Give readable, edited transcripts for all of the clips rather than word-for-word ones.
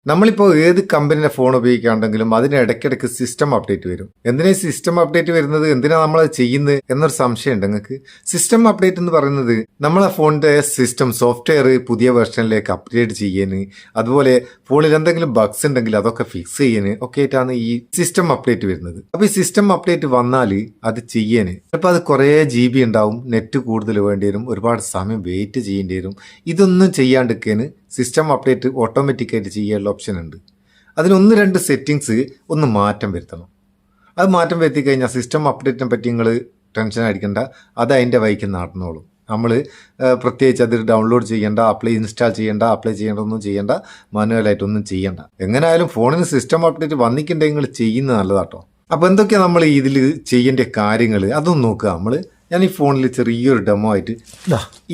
നമ്മളിപ്പോൾ ഏത് കമ്പനിയുടെ ഫോൺ ഉപയോഗിക്കുകയാണെങ്കിലും അതിന് ഇടയ്ക്കിടയ്ക്ക് സിസ്റ്റം അപ്ഡേറ്റ് വരും. എന്തിനാ സിസ്റ്റം അപ്ഡേറ്റ് വരുന്നത്, എന്തിനാ നമ്മളത് ചെയ്യുന്നത് എന്നൊരു സംശയം ഉണ്ട് നിങ്ങൾക്ക്. സിസ്റ്റം അപ്ഡേറ്റ് എന്ന് പറയുന്നത് നമ്മളെ ഫോണിന്റെ സിസ്റ്റം സോഫ്റ്റ്വെയർ പുതിയ വെർഷനിലേക്ക് അപ്ഗ്രേഡ് ചെയ്യാന്, അതുപോലെ ഫോണിൽ എന്തെങ്കിലും ബഗ്സ് ഉണ്ടെങ്കിൽ അതൊക്കെ ഫിക്സ് ചെയ്യാന് ഒക്കെ ആയിട്ടാണ് ഈ സിസ്റ്റം അപ്ഡേറ്റ് വരുന്നത്. അപ്പോൾ ഈ സിസ്റ്റം അപ്ഡേറ്റ് വന്നാൽ അത് ചെയ്യാന് ചിലപ്പോൾ അത് കുറേ GB ഉണ്ടാവും, നെറ്റ് കൂടുതൽ വേണ്ടി വരും, ഒരുപാട് സമയം വെയിറ്റ് ചെയ്യേണ്ടി വരും. ഇതൊന്നും ചെയ്യാണ്ടിരിക്കാന് സിസ്റ്റം അപ്ഡേറ്റ് ഓട്ടോമാറ്റിക്കായിട്ട് ചെയ്യാനുള്ള ഓപ്ഷൻ ഉണ്ട്. അതിന് 1-2 സെറ്റിങ്സ് ഒന്ന് മാറ്റം വരുത്തണം. അത് മാറ്റം വരുത്തി കഴിഞ്ഞാൽ സിസ്റ്റം അപ്ഡേറ്റിനെ പറ്റി നിങ്ങൾ ടെൻഷൻ അടിക്കേണ്ട, അത് അതിൻ്റെ വഴിക്ക് നടന്നോളും. നമ്മൾ പ്രത്യേകിച്ച് അത് ഡൗൺലോഡ് ചെയ്യേണ്ട, ഇൻസ്റ്റാൾ ചെയ്യേണ്ട, ഒന്നും ചെയ്യേണ്ട, മാനുവലായിട്ടൊന്നും ചെയ്യേണ്ട. എങ്ങനെയായാലും ഫോണിന് സിസ്റ്റം അപ്ഡേറ്റ് വന്നിട്ടുണ്ടെങ്കിൽ നിങ്ങൾ ചെയ്യുന്നത് നല്ലതാട്ടോ. അപ്പോൾ എന്തൊക്കെയാണ് നമ്മൾ ഇതിൽ ചെയ്യേണ്ട കാര്യങ്ങൾ അതൊന്നും നോക്കുക. ഞാൻ ഈ ഫോണിൽ ചെറിയൊരു ഡെമോ ആയിട്ട്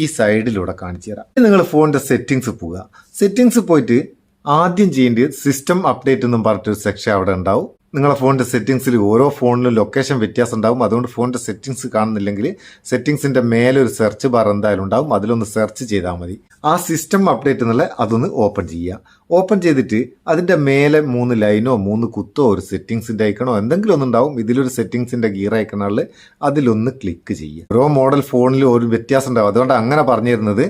ഈ സൈഡിലൂടെ കാണിച്ചു തരാം. നിങ്ങൾ ഫോണിൻ്റെ സെറ്റിങ്സ് പോവുക. സെറ്റിങ്സ് പോയിട്ട് ആദ്യം ചെയ്യേണ്ടത് സിസ്റ്റം അപ്ഡേറ്റ് എന്നും പറഞ്ഞിട്ടൊരു സെക്ഷൻ അവിടെ ഉണ്ടാവും. നിങ്ങളെ ഫോണിൻ്റെ സെറ്റിങ്സിൽ ഓരോ ഫോണിലും ലൊക്കേഷൻ വ്യത്യാസം ഉണ്ടാവും. അതുകൊണ്ട് ഫോണിൻ്റെ സെറ്റിങ്സ് കാണുന്നില്ലെങ്കിൽ സെറ്റിങ്സിൻ്റെ മേലെ ഒരു സെർച്ച് ബാർ എന്തായാലും ഉണ്ടാവും, അതിലൊന്ന് സെർച്ച് ചെയ്താൽ മതി. ആ സിസ്റ്റം അപ്ഡേറ്റ് എന്നുള്ള അതൊന്ന് ഓപ്പൺ ചെയ്യുക. ഓപ്പൺ ചെയ്തിട്ട് അതിൻ്റെ മേലെ 3 ലൈനോ 3 കുത്തോ ഒരു സെറ്റിങ്സിൻ്റെ ഐക്കണോ എന്തെങ്കിലും ഒന്നുണ്ടാവും. ഇതിലൊരു സെറ്റിങ്സിൻ്റെ ഗിയർ ഐക്കണുള്ള അതിലൊന്ന് ക്ലിക്ക് ചെയ്യുക. ഓരോ മോഡൽ ഫോണിലും ഒരു വ്യത്യാസം ഉണ്ടാവും. അതുകൊണ്ട് അങ്ങനെ പറഞ്ഞു തരുന്നത്,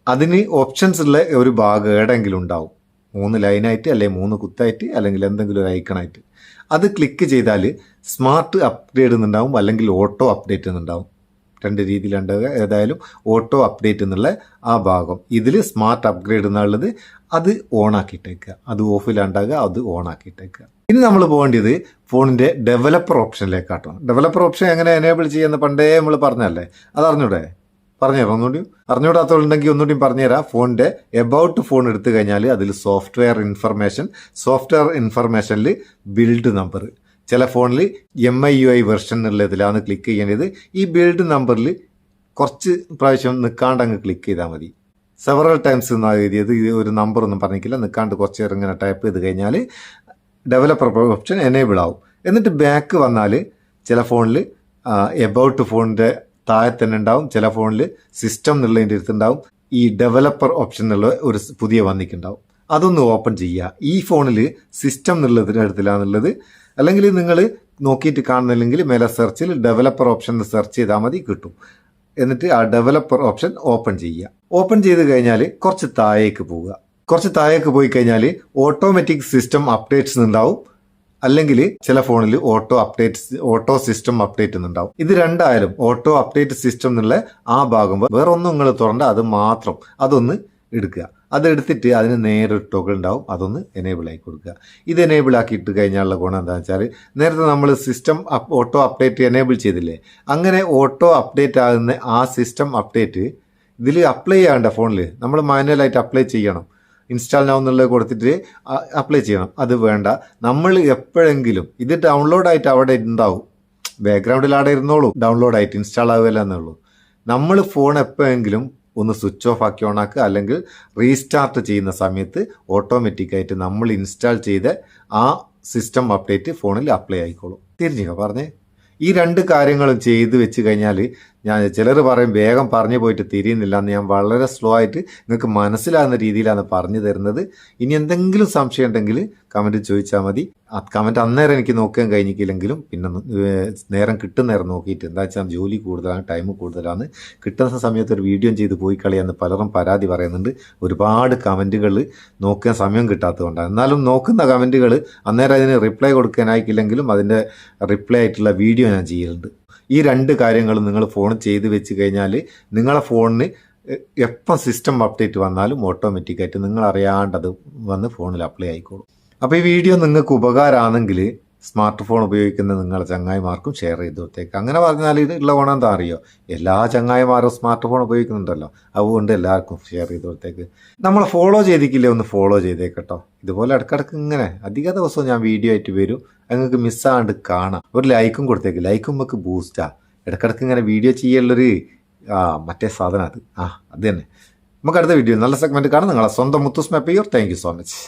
അതിന് ഓപ്ഷൻസ് ഉള്ള ഒരു ഭാഗം ഏടെങ്കിലും ഉണ്ടാവും, 3 ലൈനായിട്ട് അല്ലെങ്കിൽ 3 കുത്തായിട്ട് അല്ലെങ്കിൽ എന്തെങ്കിലും ഒരു ഐക്കണായിട്ട്. അത് ക്ലിക്ക് ചെയ്താൽ സ്മാർട്ട് അപ്ഗ്രേഡ് എന്നുണ്ടാവും, അല്ലെങ്കിൽ ഓട്ടോ അപ്ഡേറ്റ് എന്നുണ്ടാവും. 2 രീതിയിലുണ്ടാവുക. ഏതായാലും ഓട്ടോ അപ്ഡേറ്റ് എന്നുള്ള ആ ഭാഗം ഇതിൽ സ്മാർട്ട് അപ്ഗ്രേഡ് എന്നുള്ളത് അത് ഓണാക്കിയിട്ടേക്കുക. അത് ഓഫിലുണ്ടാകുക, അത് ഓണാക്കിയിട്ടേക്കുക. ഇനി നമ്മൾ പോകേണ്ടത് ഫോണിൻ്റെ ഡെവലപ്പർ ഓപ്ഷനിലേക്കാട്ടോ. ഡെവലപ്പർ ഓപ്ഷൻ എങ്ങനെ എനേബിൾ ചെയ്യുന്ന പണ്ടേ നമ്മൾ പറഞ്ഞല്ലേ, അത് അറിഞ്ഞൂടെ? പറഞ്ഞുതരാം ഒന്നുകൂടി. അറിഞ്ഞുകൂടാത്തുണ്ടെങ്കിൽ ഒന്നുകൂടി പറഞ്ഞുതരാം. ഫോണിൻ്റെ എബൌട്ട് ഫോൺ എടുത്തു കഴിഞ്ഞാൽ അതിൽ സോഫ്റ്റ്വെയർ ഇൻഫർമേഷനിൽ ബിൽഡ് നമ്പർ, ചില ഫോണിൽ MIUI വെർഷൻ എന്നുള്ളതിലാണ് ക്ലിക്ക് ചെയ്യേണ്ടത്. ഈ ബിൽഡ് നമ്പറിൽ കുറച്ച് പ്രാവശ്യം നിൽക്കാണ്ട് അങ്ങ് ക്ലിക്ക് ചെയ്താൽ മതി. സെവറൽ ടൈംസ് എന്നാണ് എഴുതിയത്, ഇത് ഒരു നമ്പറൊന്നും പറഞ്ഞിട്ടില്ല. നിൽക്കാണ്ട് കുറച്ച് നേരം ഇങ്ങനെ ടൈപ്പ് ചെയ്ത് കഴിഞ്ഞാൽ ഡെവലപ്പർ ഓപ്ഷൻ എനേബിൾ ആവും. എന്നിട്ട് ബാക്ക് വന്നാൽ ചില ഫോണിൽ എബൌട്ട് ഫോണിൻ്റെ താഴെ തന്നെ ഉണ്ടാവും, ചില ഫോണിൽ സിസ്റ്റം എന്നുള്ളതിൻ്റെ അടുത്തുണ്ടാവും. ഈ ഡെവലപ്പർ ഓപ്ഷൻ എന്നുള്ള ഒരു പുതിയ വന്നിട്ടുണ്ടാവും. അതൊന്ന് ഓപ്പൺ ചെയ്യുക. ഈ ഫോണിൽ സിസ്റ്റം എന്നുള്ളതിൻ്റെ അടുത്തിലാണുള്ളത്. അല്ലെങ്കിൽ നിങ്ങൾ നോക്കിയിട്ട് കാണുന്നില്ലെങ്കിൽ മേലെ സെർച്ചിൽ ഡെവലപ്പർ ഓപ്ഷൻ സെർച്ച് ചെയ്താൽ മതി, കിട്ടും. എന്നിട്ട് ആ ഡെവലപ്പർ ഓപ്ഷൻ ഓപ്പൺ ചെയ്യുക. ഓപ്പൺ ചെയ്ത് കഴിഞ്ഞാൽ കുറച്ച് താഴേക്ക് പോവുക. കുറച്ച് താഴേക്ക് പോയി കഴിഞ്ഞാൽ ഓട്ടോമാറ്റിക് സിസ്റ്റം അപ്ഡേറ്റ്സ് ഉണ്ടാവും, അല്ലെങ്കിൽ ചില ഫോണിൽ ഓട്ടോ സിസ്റ്റം അപ്ഡേറ്റ് എന്നുണ്ടാവും. ഇത് രണ്ടായാലും ഓട്ടോ അപ്ഡേറ്റ് സിസ്റ്റം എന്നുള്ള ആ ഭാഗം വേറെ ഒന്നും നിങ്ങൾ തുറണ്ട, അത് മാത്രം അതൊന്ന് എടുക്കുക. അതെടുത്തിട്ട് അതിന് നേരെ ഒരു ടോഗിൾ ഉണ്ടാവും, അതൊന്ന് എനേബിൾ ആക്കി കൊടുക്കുക. ഇത് എനേബിൾ ആക്കിയിട്ട് കഴിഞ്ഞാലുള്ള ഗുണം എന്താണെന്ന് വെച്ചാൽ, നേരത്തെ നമ്മൾ സിസ്റ്റം ഓട്ടോ അപ്ഡേറ്റ് എനേബിൾ ചെയ്തില്ലേ, അങ്ങനെ ഓട്ടോ അപ്ഡേറ്റ് ആകുന്ന ആ സിസ്റ്റം അപ്ഡേറ്റ് ഇതിൽ അപ്ലൈ ചെയ്യേണ്ട ഫോണിൽ നമ്മൾ മാനുവലായിട്ട് അപ്ലൈ ചെയ്യണം. ഇൻസ്റ്റാൾ നൗ എന്നുള്ളത് കൊടുത്തിട്ട് അപ്ലൈ ചെയ്യണം. അത് വേണ്ട. നമ്മൾ എപ്പോഴെങ്കിലും ഇത് ഡൗൺലോഡായിട്ട് അവിടെ ഉണ്ടാവും, ബാക്ക്ഗ്രൗണ്ടിൽ അവിടെ ഇരുന്നോളൂ, ഡൗൺലോഡായിട്ട് ഇൻസ്റ്റാൾ ആവുകയല്ല എന്നുള്ളൂ. നമ്മൾ ഫോൺ എപ്പോഴെങ്കിലും ഒന്ന് സ്വിച്ച് ഓഫ് ആക്കി ഓണാക്കുക, അല്ലെങ്കിൽ റീസ്റ്റാർട്ട് ചെയ്യുന്ന സമയത്ത് ഓട്ടോമാറ്റിക്കായിട്ട് നമ്മൾ ഇൻസ്റ്റാൾ ചെയ്ത ആ സിസ്റ്റം അപ്ഡേറ്റ് ഫോണിൽ അപ്ലൈ ആയിക്കോളും. തിരിഞ്ഞോ പറഞ്ഞേ? ഈ 2 കാര്യങ്ങളും ചെയ്ത് വെച്ച് കഴിഞ്ഞാൽ, ചിലർ പറയും വേഗം പറഞ്ഞു പോയിട്ട് തിരിയുന്നില്ല എന്ന്. ഞാൻ വളരെ സ്ലോ ആയിട്ട് നിങ്ങൾക്ക് മനസ്സിലാകുന്ന രീതിയിലാണ് പറഞ്ഞു തരുന്നത്. ഇനി എന്തെങ്കിലും സംശയം ഉണ്ടെങ്കിൽ കമൻറ്റ് ചോദിച്ചാൽ മതി. ആ കമൻറ്റ് അന്നേരം എനിക്ക് നോക്കാൻ കഴിഞ്ഞില്ലെങ്കിലും പിന്നെ നേരം കിട്ടുന്ന നേരം നോക്കിയിട്ട്, എന്താ വെച്ചാൽ ജോലി കൂടുതലാണ്, ടൈം കൂടുതലാണ്, കിട്ടുന്ന സമയത്ത് ഒരു വീഡിയോ ചെയ്ത് പോയി കളിയാന്ന് പലരും പരാതി പറയുന്നുണ്ട്. ഒരുപാട് കമൻറ്റുകൾ നോക്കാൻ സമയം കിട്ടാത്തതുകൊണ്ടാണ്. എന്നാലും നോക്കുന്ന കമൻറ്റുകൾ അന്നേരം അതിന് റിപ്ലൈ കൊടുക്കാനായിട്ടില്ലെങ്കിലും അതിൻ്റെ റിപ്ലൈ ആയിട്ടുള്ള വീഡിയോ ഞാൻ ചെയ്യലുണ്ട്. ഈ 2 കാര്യങ്ങളും നിങ്ങൾ ഫോൺ ചെയ്ത് വെച്ച് കഴിഞ്ഞാൽ നിങ്ങളെ ഫോണിന് എപ്പം സിസ്റ്റം അപ്ഡേറ്റ് വന്നാലും ഓട്ടോമാറ്റിക്കായിട്ട് നിങ്ങൾ അറിയാണ്ടത് വന്ന് ഫോണിൽ അപ്ലൈ ആയിക്കോളും. അപ്പോൾ ഈ വീഡിയോ നിങ്ങൾക്ക് ഉപകാരമാണെങ്കിൽ സ്മാർട്ട് ഫോൺ ഉപയോഗിക്കുന്ന നിങ്ങളെ ചങ്ങായിമാർക്കും ഷെയർ ചെയ്ത് കൊടുത്തേക്ക്. അങ്ങനെ പറഞ്ഞാൽ ഉള്ള ഗുണം എന്താ അറിയോ, എല്ലാ ചങ്ങായിമാരും സ്മാർട്ട് ഫോൺ ഉപയോഗിക്കുന്നുണ്ടല്ലോ, അതുകൊണ്ട് എല്ലാവർക്കും ഷെയർ ചെയ്ത് കൊടുത്തേക്ക്. നമ്മളെ ഫോളോ ചെയ്തിട്ടില്ലേ, ഒന്ന് ഫോളോ ചെയ്തേക്കട്ടോ. ഇതുപോലെ ഇടയ്ക്കിടയ്ക്ക് ഇങ്ങനെ അധിക ദിവസവും ഞാൻ വീഡിയോ ആയിട്ട് വരും, നിങ്ങൾക്ക് മിസ്സാണ്ട് കാണാം. ഒരു ലൈക്കും കൊടുത്തേക്ക്, ലൈക്കും നമുക്ക് ബൂസ്റ്റാ. ഇടയ്ക്കിടയ്ക്ക് ഇങ്ങനെ വീഡിയോ ചെയ്യാനുള്ളൊരു മറ്റേ സാധനം അത് തന്നെ. നമുക്ക് അടുത്ത വീഡിയോ നല്ല സെഗ്മെൻറ്റ് കാണാം. നിങ്ങളെ സ്വന്തം Muthoos Mappiyoor. Thank you so much.